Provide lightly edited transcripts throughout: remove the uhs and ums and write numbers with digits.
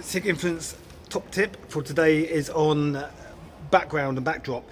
Sig Influence top tip for today is on background and backdrop.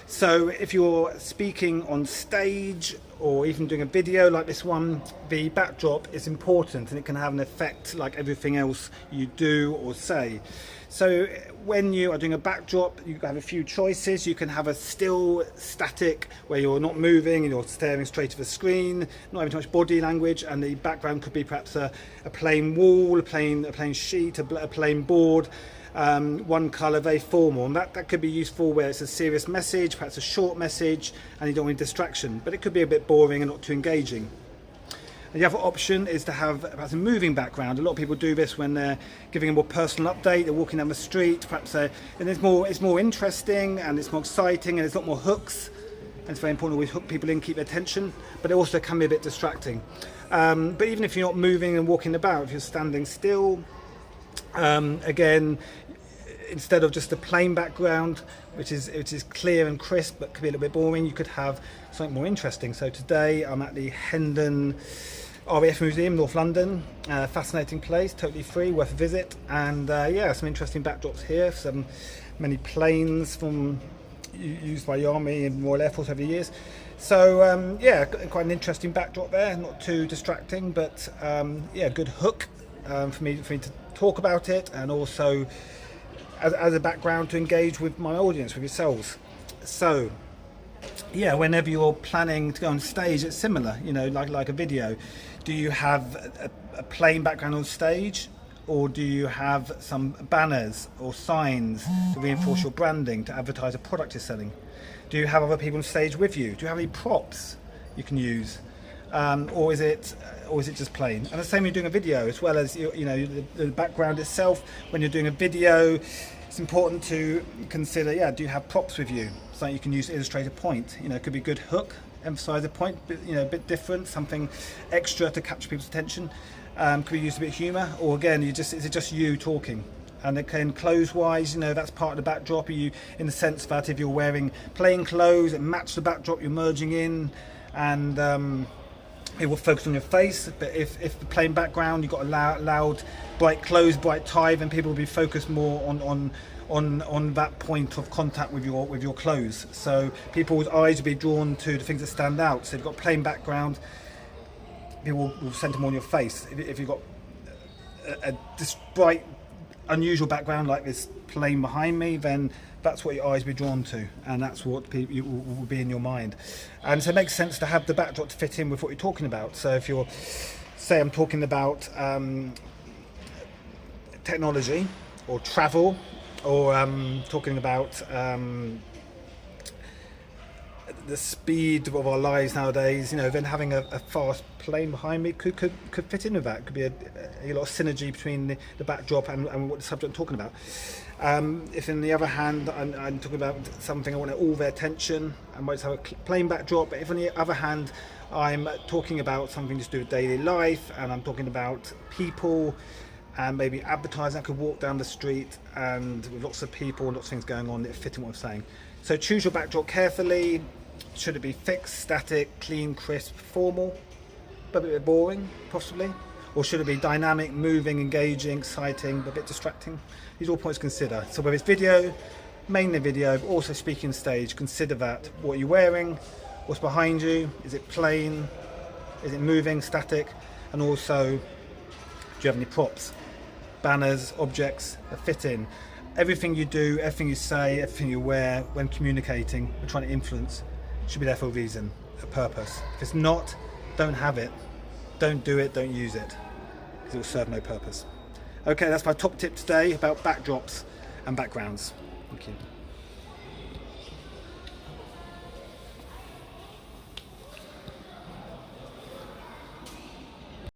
So if you're speaking on stage or even doing a video like this one, the backdrop is important and it can have an effect like everything else you do or say. So when you are doing a backdrop, you have a few choices. You can have a still static where you're not moving and you're staring straight at the screen, not having too much body language, and the background could be perhaps a plain wall, a plain sheet, a plain board. One colour, very formal, and that could be useful where it's a serious message, perhaps a short message, and you don't want distraction, but it could be a bit boring and not too engaging. And the other option is to have perhaps a moving background. A lot of people do this when they're giving a more personal update, they're walking down the street, perhaps and it's more interesting and it's more exciting and there's a lot more hooks, and it's very important to always hook people in, keep their attention, but it also can be a bit distracting. But even if you're not moving and walking about, if you're standing still, again, instead of just a plain background which is clear and crisp but could be a little bit boring, you could have something more interesting. So today I'm at the Hendon RAF Museum, North London. Fascinating place, totally free, worth a visit, and yeah, some interesting backdrops here, many planes used by the Army and Royal Air Force over the years. So yeah, quite an interesting backdrop there, not too distracting, but yeah, good hook for me to talk about it, and also as a background to engage with my audience, with yourselves. So yeah, whenever you're planning to go on stage, it's similar, you know, like a video. Do you have a plain background on stage, or do you have some banners or signs to reinforce your branding, to advertise a product you're selling? Do you have other people on stage with you? Do you have any props you can use? Or is it just plain? And the same when you're doing a video, as well as you know the background itself. When you're doing a video, it's important to consider, yeah, do you have props with you, something you can use to illustrate a point? You know, it could be a good hook, emphasize a point, but, you know, a bit different, something extra to capture people's attention. Could be used a bit of humour, or again, is it just you talking? And again, clothes-wise, you know, that's part of the backdrop. Are you, in the sense that if you're wearing plain clothes that match the backdrop, you're merging in, and it will focus on your face. But if the plain background, you've got a loud, bright clothes, bright tie, then people will be focused more on that point of contact with your clothes. So people's eyes will be drawn to the things that stand out. So if you've got plain background, people will center more on your face. If you've got this bright, unusual background like this plane behind me, then that's what your eyes will be drawn to, and that's what will be in your mind. And so it makes sense to have the backdrop to fit in with what you're talking about. So if you're, say I'm talking about technology or travel, or talking about the speed of our lives nowadays, you know, then having a fast plane behind me could fit in with that. Could be a lot of synergy between the backdrop and what the subject I'm talking about. If on the other hand I'm talking about something I want all their attention, I might have a plain backdrop. But if on the other hand I'm talking about something to do with daily life, and I'm talking about people and maybe advertising, I could walk down the street and with lots of people, lots of things going on that fit in what I'm saying. So choose your backdrop carefully. Should it be fixed, static, clean, crisp, formal, but a bit boring, possibly? Or should it be dynamic, moving, engaging, exciting, but a bit distracting? These are all points to consider. So whether it's video, mainly video, but also speaking on stage, consider that. What are you wearing? What's behind you? Is it plain? Is it moving, static? And also, do you have any props? Banners, objects that fit in? Everything you do, everything you say, everything you wear when communicating and trying to influence should be there for a reason, a purpose. If it's not, don't have it, don't do it, don't use it, because it will serve no purpose. Okay, that's my top tip today about backdrops and backgrounds. Thank you.